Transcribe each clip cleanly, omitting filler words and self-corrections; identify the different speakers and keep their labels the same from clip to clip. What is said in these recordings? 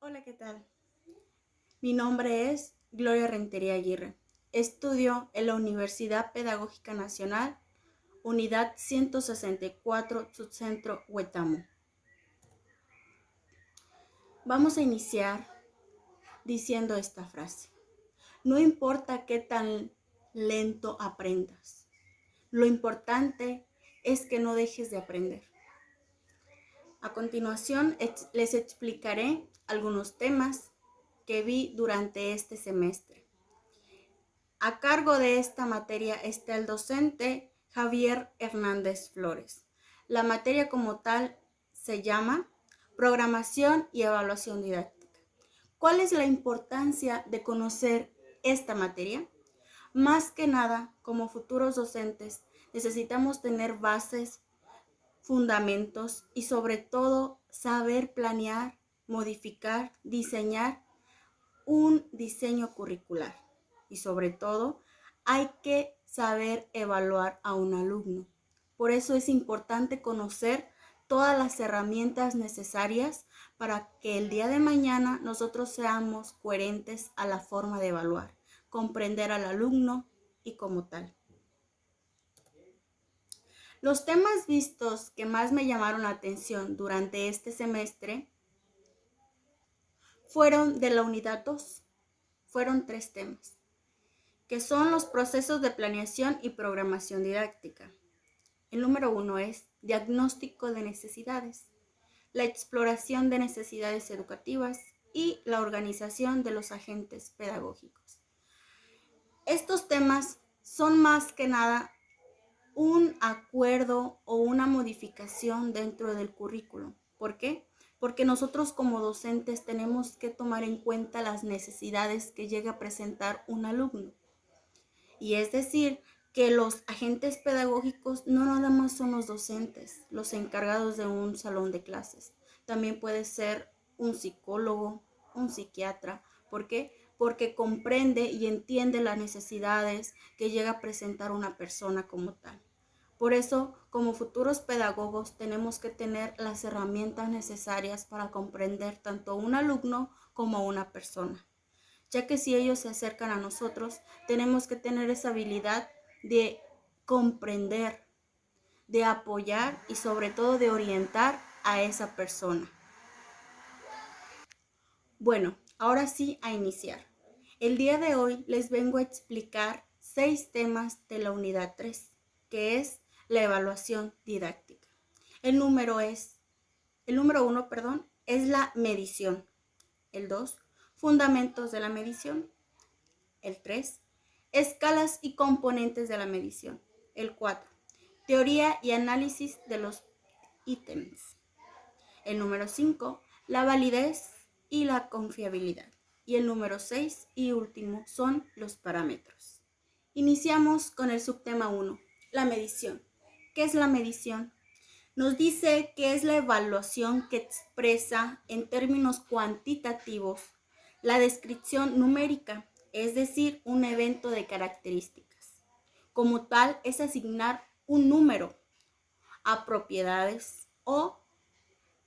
Speaker 1: Hola, ¿qué tal? Mi nombre es Gloria Rentería Aguirre. Estudio en la Universidad Pedagógica Nacional, Unidad 164, Subcentro Huetamo. Vamos a iniciar diciendo esta frase. No importa qué tan lento aprendas. Lo importante es que no dejes de aprender. A continuación, les explicaré algunos temas que vi durante este semestre. A cargo de esta materia está el docente Javier Hernández Flores. La materia como tal se llama Programación y Evaluación Didáctica. ¿Cuál es la importancia de conocer esta materia? Más que nada, como futuros docentes, necesitamos tener bases, fundamentos y sobre todo saber planear, modificar, diseñar un diseño curricular. Y sobre todo, hay que saber evaluar a un alumno. Por eso es importante conocer todas las herramientas necesarias para que el día de mañana nosotros seamos coherentes a la forma de evaluar, comprender al alumno y como tal. Los temas vistos que más me llamaron la atención durante este semestre fueron de la unidad 2. Fueron 3 temas, que son los procesos de planeación y programación didáctica. El número 1 es diagnóstico de necesidades, la exploración de necesidades educativas y la organización de los agentes pedagógicos. Estos temas son más que nada un acuerdo o una modificación dentro del currículo. ¿Por qué? Porque nosotros como docentes tenemos que tomar en cuenta las necesidades que llega a presentar un alumno. Y es decir, que los agentes pedagógicos no nada más son los docentes, los encargados de un salón de clases. También puede ser un psicólogo, un psiquiatra. ¿Por qué? Porque comprende y entiende las necesidades que llega a presentar una persona como tal. Por eso, como futuros pedagogos, tenemos que tener las herramientas necesarias para comprender tanto a un alumno como a una persona, ya que si ellos se acercan a nosotros, tenemos que tener esa habilidad de comprender, de apoyar y sobre todo de orientar a esa persona. Bueno, ahora sí a iniciar. El día de hoy les vengo a explicar 6 temas de la unidad 3, que es la evaluación didáctica. El número 1, es la medición. El 2, fundamentos de la medición. El 3, escalas y componentes de la medición. El 4, teoría y análisis de los ítems. El número 5, la validez y la confiabilidad. Y el número 6 y último son los parámetros. Iniciamos con el subtema 1, la medición. ¿Qué es la medición? Nos dice que es la evaluación que expresa en términos cuantitativos la descripción numérica, es decir, un evento de características. Como tal, es asignar un número a propiedades o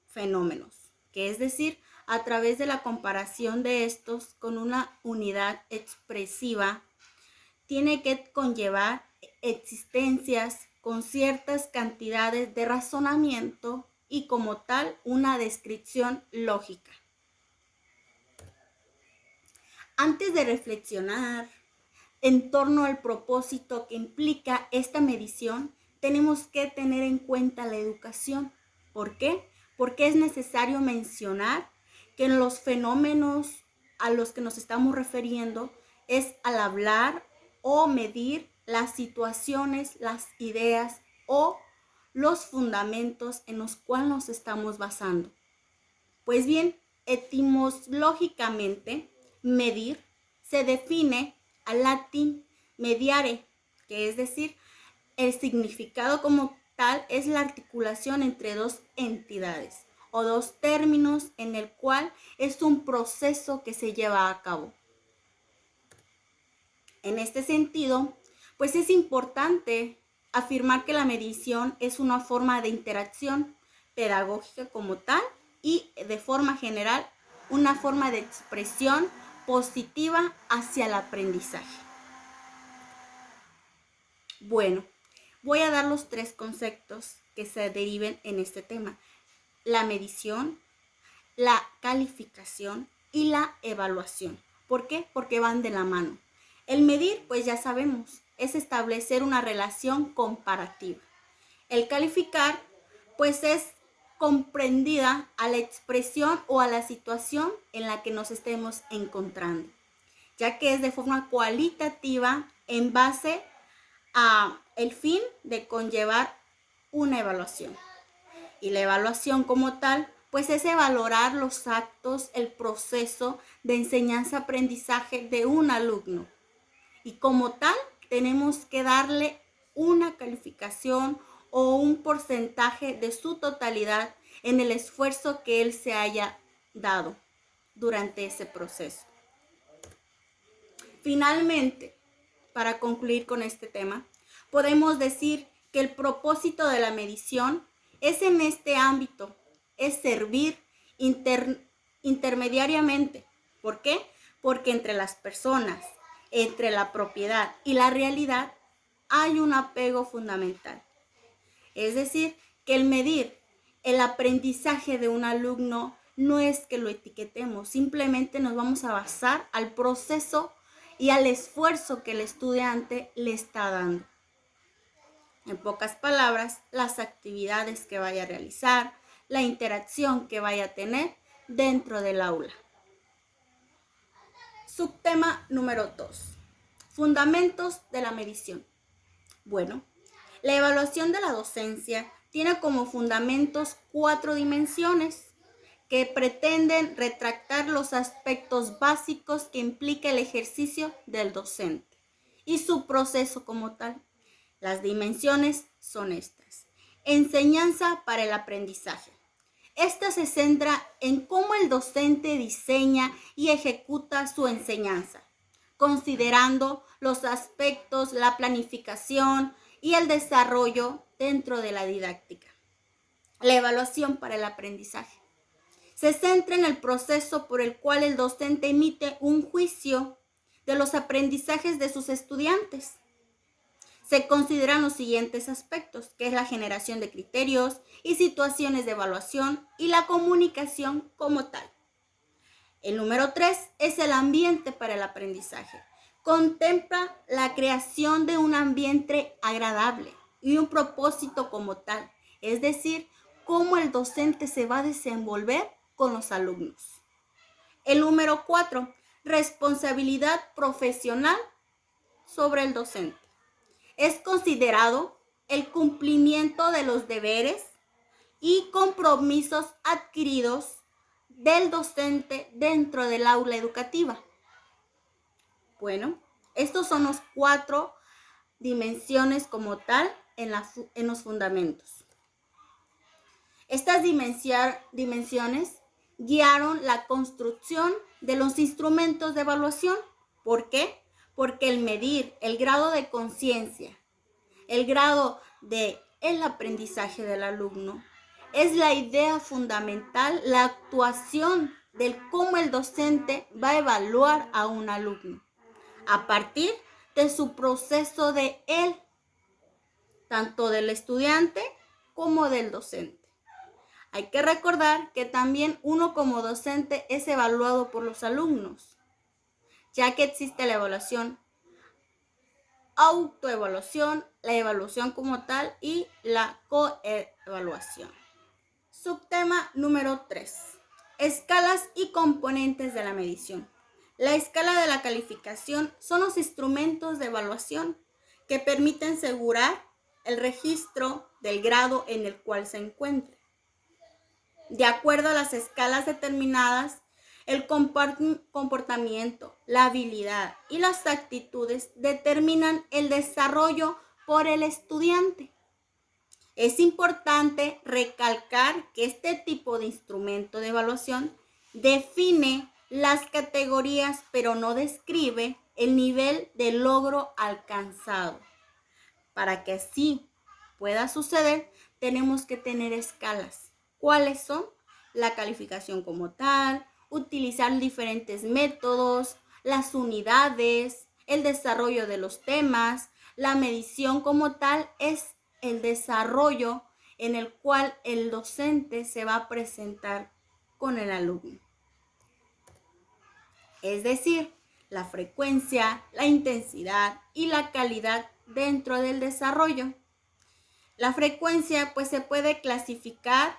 Speaker 1: fenómenos, que es decir, a través de la comparación de estos con una unidad expresiva, tiene que conllevar existencias con ciertas cantidades de razonamiento y como tal una descripción lógica. Antes de reflexionar en torno al propósito que implica esta medición, tenemos que tener en cuenta la educación. ¿Por qué? Porque es necesario mencionar que en los fenómenos a los que nos estamos refiriendo es al hablar o medir las situaciones, las ideas o los fundamentos en los cuales nos estamos basando. Pues bien, etimológicamente, medir se define al latín mediare, que es decir, el significado como tal es la articulación entre dos entidades o dos términos en el cual es un proceso que se lleva a cabo. En este sentido, pues es importante afirmar que la medición es una forma de interacción pedagógica como tal y de forma general una forma de expresión positiva hacia el aprendizaje. Bueno, voy a dar los 3 conceptos que se deriven en este tema: la medición, la calificación y la evaluación. ¿Por qué? Porque van de la mano. El medir, pues ya sabemos, es establecer una relación comparativa. El calificar, pues es comprendida a la expresión o a la situación en la que nos estemos encontrando, ya que es de forma cualitativa en base a el fin de conllevar una evaluación. Y la evaluación como tal, pues es valorar los actos, el proceso de enseñanza-aprendizaje de un alumno. Y como tal, tenemos que darle una calificación o un porcentaje de su totalidad en el esfuerzo que él se haya dado durante ese proceso. Finalmente, para concluir con este tema, podemos decir que el propósito de la medición es en este ámbito, es servir intermediariamente. ¿Por qué? Porque entre las personas, entre la propiedad y la realidad hay un apego fundamental. Es decir, que el medir el aprendizaje de un alumno no es que lo etiquetemos, simplemente nos vamos a basar al proceso y al esfuerzo que el estudiante le está dando. En pocas palabras, las actividades que vaya a realizar, la interacción que vaya a tener dentro del aula. Subtema número 2. Fundamentos de la medición. Bueno, la evaluación de la docencia tiene como fundamentos 4 dimensiones que pretenden retratar los aspectos básicos que implica el ejercicio del docente y su proceso como tal. Las dimensiones son estas. Enseñanza para el aprendizaje. Esta se centra en cómo el docente diseña y ejecuta su enseñanza, considerando los aspectos, la planificación y el desarrollo dentro de la didáctica. La evaluación para el aprendizaje. Se centra en el proceso por el cual el docente emite un juicio de los aprendizajes de sus estudiantes. Se consideran los siguientes aspectos, que es la generación de criterios y situaciones de evaluación y la comunicación como tal. El número 3 es el ambiente para el aprendizaje. Contempla la creación de un ambiente agradable y un propósito como tal, es decir, cómo el docente se va a desenvolver con los alumnos. El número 4, responsabilidad profesional sobre el docente. Es considerado el cumplimiento de los deberes y compromisos adquiridos del docente dentro del aula educativa. Bueno, estos son los 4 dimensiones como tal en los fundamentos. Estas dimensiones guiaron la construcción de los instrumentos de evaluación. ¿Por qué? Porque el medir el grado de conciencia, el grado del aprendizaje del alumno, es la idea fundamental, la actuación del cómo el docente va a evaluar a un alumno a partir de su proceso de él, tanto del estudiante como del docente. Hay que recordar que también uno como docente es evaluado por los alumnos, ya que existe la evaluación, autoevaluación, la evaluación como tal y la coevaluación. Subtema número 3. Escalas y componentes de la medición. La escala de la calificación son los instrumentos de evaluación que permiten asegurar el registro del grado en el cual se encuentre. De acuerdo a las escalas determinadas, el comportamiento, la habilidad y las actitudes determinan el desarrollo por el estudiante. Es importante recalcar que este tipo de instrumento de evaluación define las categorías, pero no describe el nivel de logro alcanzado. Para que así pueda suceder, tenemos que tener escalas. ¿Cuáles son? La calificación como tal, utilizar diferentes métodos, las unidades, el desarrollo de los temas. La medición como tal es el desarrollo en el cual el docente se va a presentar con el alumno. Es decir, la frecuencia, la intensidad y la calidad dentro del desarrollo. La frecuencia pues se puede clasificar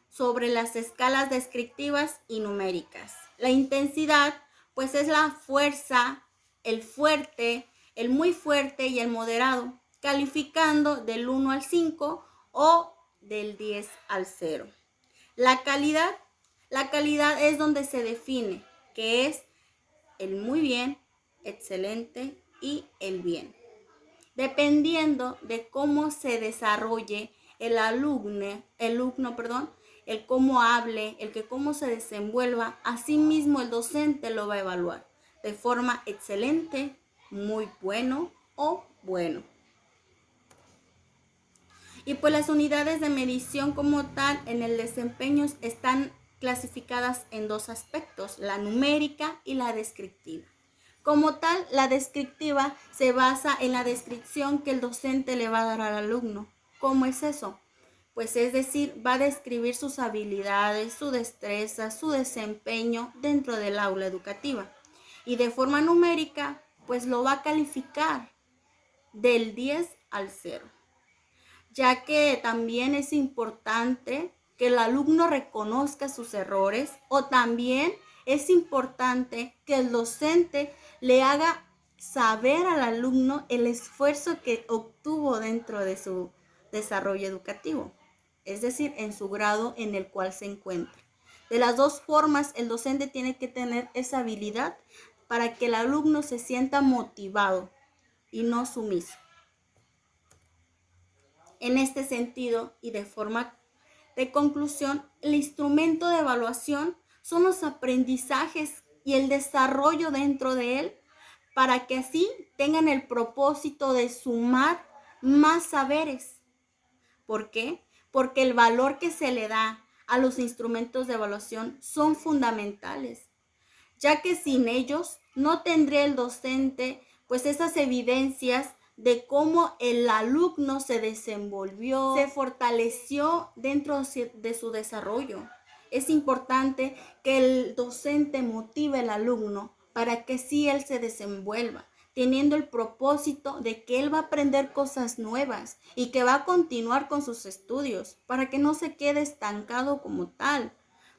Speaker 1: sobre las escalas descriptivas y numéricas. La intensidad pues es la fuerza, el fuerte, el muy fuerte y el moderado, calificando del 1 al 5 o del 10 al 0. La calidad es donde se define que es el muy bien, excelente y el bien. Dependiendo de cómo se desarrolle el alumno, el cómo hable, el que cómo se desenvuelva, asimismo el docente lo va a evaluar de forma excelente, muy bueno o bueno. Y pues las unidades de medición como tal en el desempeño están clasificadas en dos aspectos, la numérica y la descriptiva. Como tal, la descriptiva se basa en la descripción que el docente le va a dar al alumno. ¿Cómo es eso? Pues es decir, va a describir sus habilidades, su destreza, su desempeño dentro del aula educativa. Y de forma numérica, pues lo va a calificar del 10 al 0. Ya que también es importante que el alumno reconozca sus errores, o también es importante que el docente le haga saber al alumno el esfuerzo que obtuvo dentro de su desarrollo educativo, es decir, en su grado en el cual se encuentra. De las dos formas, el docente tiene que tener esa habilidad para que el alumno se sienta motivado y no sumiso. En este sentido y de forma de conclusión, el instrumento de evaluación son los aprendizajes y el desarrollo dentro de él para que así tengan el propósito de sumar más saberes. ¿Por qué? Porque el valor que se le da a los instrumentos de evaluación son fundamentales, ya que sin ellos no tendría el docente pues esas evidencias de cómo el alumno se desenvolvió, se fortaleció dentro de su desarrollo. Es importante que el docente motive al alumno para que sí él se desenvuelva, teniendo el propósito de que él va a aprender cosas nuevas y que va a continuar con sus estudios para que no se quede estancado como tal.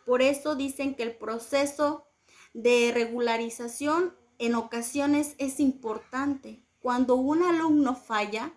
Speaker 1: Por eso dicen que el proceso de regularización en ocasiones es importante. Cuando un alumno falla,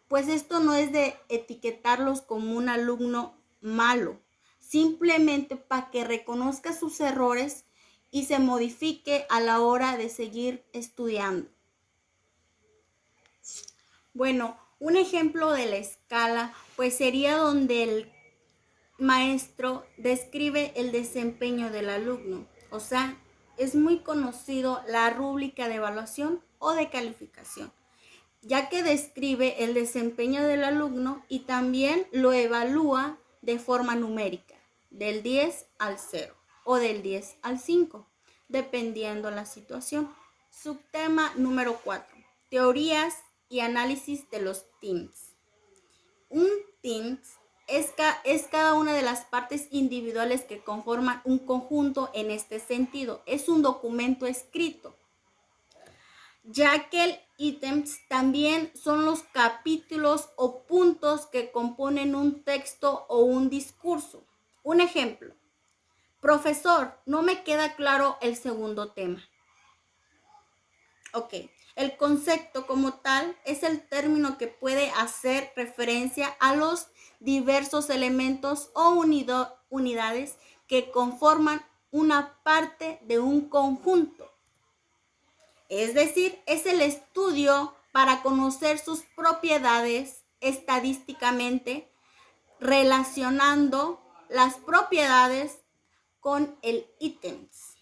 Speaker 1: pues esto no es de etiquetarlos como un alumno malo, simplemente para que reconozca sus errores y se modifique a la hora de seguir estudiando. Bueno, un ejemplo de la escala pues sería donde el maestro describe el desempeño del alumno. O sea, es muy conocido la rúbrica de evaluación o de calificación, ya que describe el desempeño del alumno y también lo evalúa de forma numérica, del 10 al 0 o del 10 al 5, dependiendo la situación. Subtema número 4, teorías y análisis de los teams. Un team es cada una de las partes individuales que conforman un conjunto en este sentido. Es un documento escrito, ya que el ítems también son los capítulos o puntos que componen un texto o un discurso. Un ejemplo: profesor, no me queda claro el segundo tema. Ok, el concepto como tal es el término que puede hacer referencia a los diversos elementos o unidades que conforman una parte de un conjunto. Es decir, es el estudio para conocer sus propiedades estadísticamente, relacionando las propiedades con el ítems.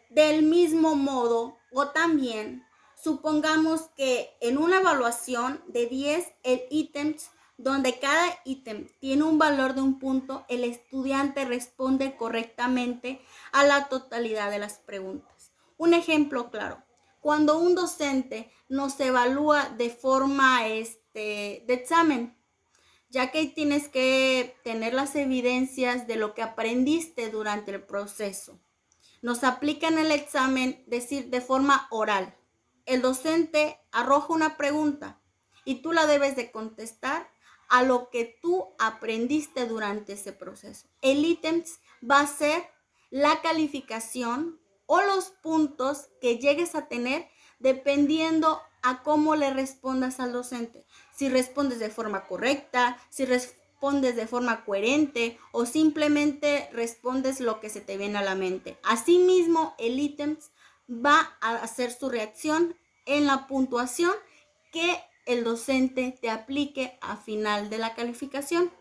Speaker 1: Del mismo modo, o también, supongamos que en una evaluación de 10 el ítems donde cada ítem tiene un valor de un punto, el estudiante responde correctamente a la totalidad de las preguntas. Un ejemplo claro, cuando un docente nos evalúa de forma de examen, ya que tienes que tener las evidencias de lo que aprendiste durante el proceso. Nos aplican el examen, decir, de forma oral. El docente arroja una pregunta y tú la debes de contestar a lo que tú aprendiste durante ese proceso. El ítem va a ser la calificación o los puntos que llegues a tener dependiendo a cómo le respondas al docente. Si respondes de forma correcta, si respondes de forma coherente o simplemente respondes lo que se te viene a la mente. Asimismo, el ítem va a hacer su reacción en la puntuación que el docente te aplique a final de la calificación.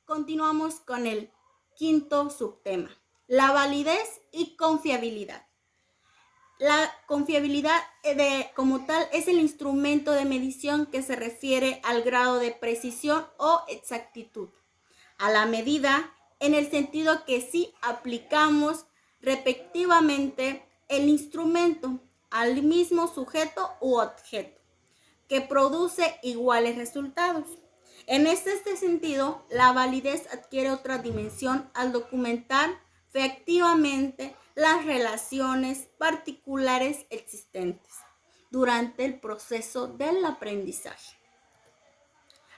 Speaker 1: Continuamos con el quinto subtema, la validez y confiabilidad. La confiabilidad como tal es el instrumento de medición que se refiere al grado de precisión o exactitud, a la medida en el sentido que si aplicamos repetitivamente el instrumento al mismo sujeto u objeto, que produce iguales resultados. En este sentido, la validez adquiere otra dimensión al documentar efectivamente las relaciones particulares existentes durante el proceso del aprendizaje.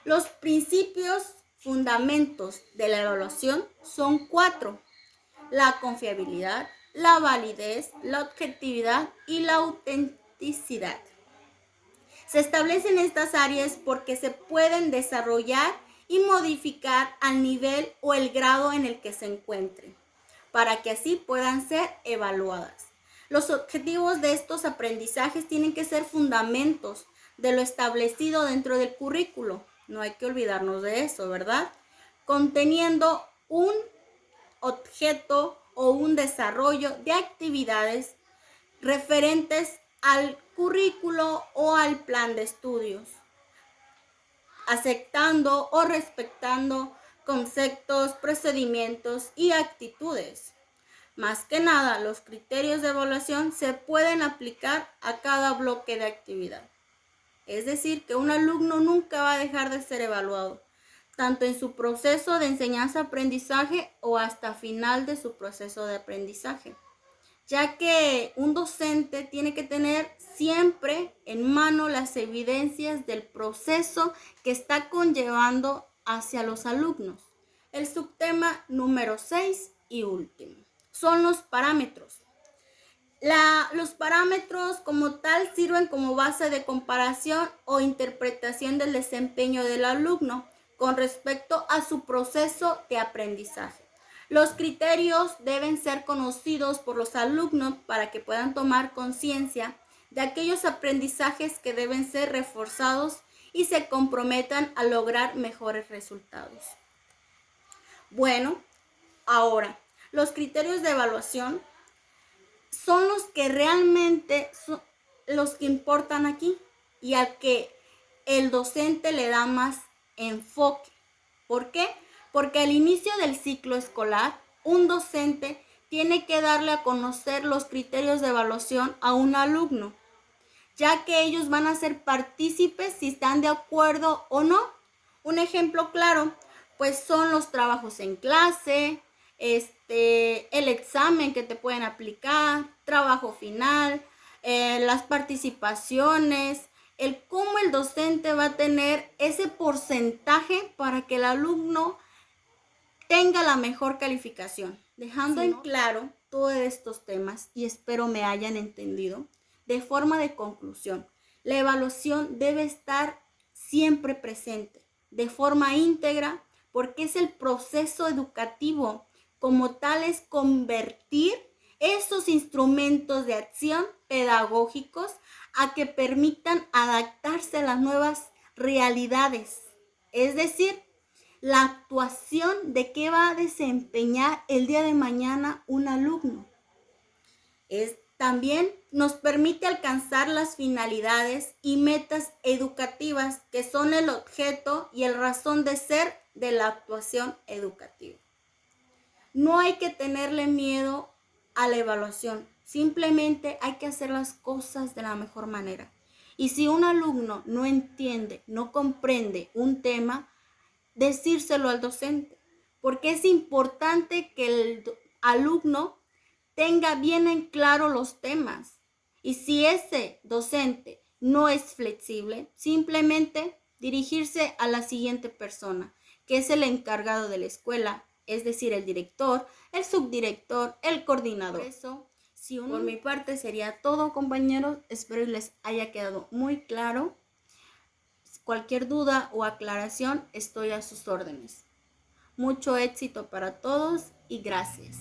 Speaker 1: Los principios fundamentos de la evaluación son 4: la confiabilidad, la validez, la objetividad y la autenticidad. Se establecen estas áreas porque se pueden desarrollar y modificar al nivel o el grado en el que se encuentren, para que así puedan ser evaluadas. Los objetivos de estos aprendizajes tienen que ser fundamentos de lo establecido dentro del currículo. No hay que olvidarnos de eso, ¿verdad? Conteniendo un objeto o un desarrollo de actividades referentes al currículo o al plan de estudios, aceptando o respetando conceptos, procedimientos y actitudes. Más que nada, los criterios de evaluación se pueden aplicar a cada bloque de actividad. Es decir, que un alumno nunca va a dejar de ser evaluado, tanto en su proceso de enseñanza-aprendizaje o hasta final de su proceso de aprendizaje, ya que un docente tiene que tener siempre en mano las evidencias del proceso que está conllevando hacia los alumnos. El subtema número 6 y último son los parámetros. Los parámetros como tal sirven como base de comparación o interpretación del desempeño del alumno con respecto a su proceso de aprendizaje. Los criterios deben ser conocidos por los alumnos para que puedan tomar conciencia de aquellos aprendizajes que deben ser reforzados y se comprometan a lograr mejores resultados. Bueno, ahora, los criterios de evaluación son los que realmente son los que importan aquí y al que el docente le da más enfoque. ¿Por qué? Porque al inicio del ciclo escolar, un docente tiene que darle a conocer los criterios de evaluación a un alumno, ya que ellos van a ser partícipes si están de acuerdo o no. Un ejemplo claro, pues son los trabajos en clase, el examen que te pueden aplicar, trabajo final, las participaciones, el cómo el docente va a tener ese porcentaje para que el alumno tenga la mejor calificación, dejando en claro todos estos temas y espero me hayan entendido. De forma de conclusión, la evaluación debe estar siempre presente, de forma íntegra, porque es el proceso educativo. Como tal es convertir esos instrumentos de acción pedagógicos a que permitan adaptarse a las nuevas realidades. Es decir, la actuación de qué va a desempeñar el día de mañana un alumno. También nos permite alcanzar las finalidades y metas educativas que son el objeto y el razón de ser de la actuación educativa. No hay que tenerle miedo a la evaluación, simplemente hay que hacer las cosas de la mejor manera. Y si un alumno no entiende, no comprende un tema, decírselo al docente, porque es importante que el alumno tenga bien en claro los temas. Y si ese docente no es flexible, simplemente dirigirse a la siguiente persona, que es el encargado de la escuela, es decir, el director, el subdirector, el coordinador. Por eso, por mi parte sería todo, compañeros. Espero que les haya quedado muy claro. Cualquier duda o aclaración, estoy a sus órdenes. Mucho éxito para todos y gracias.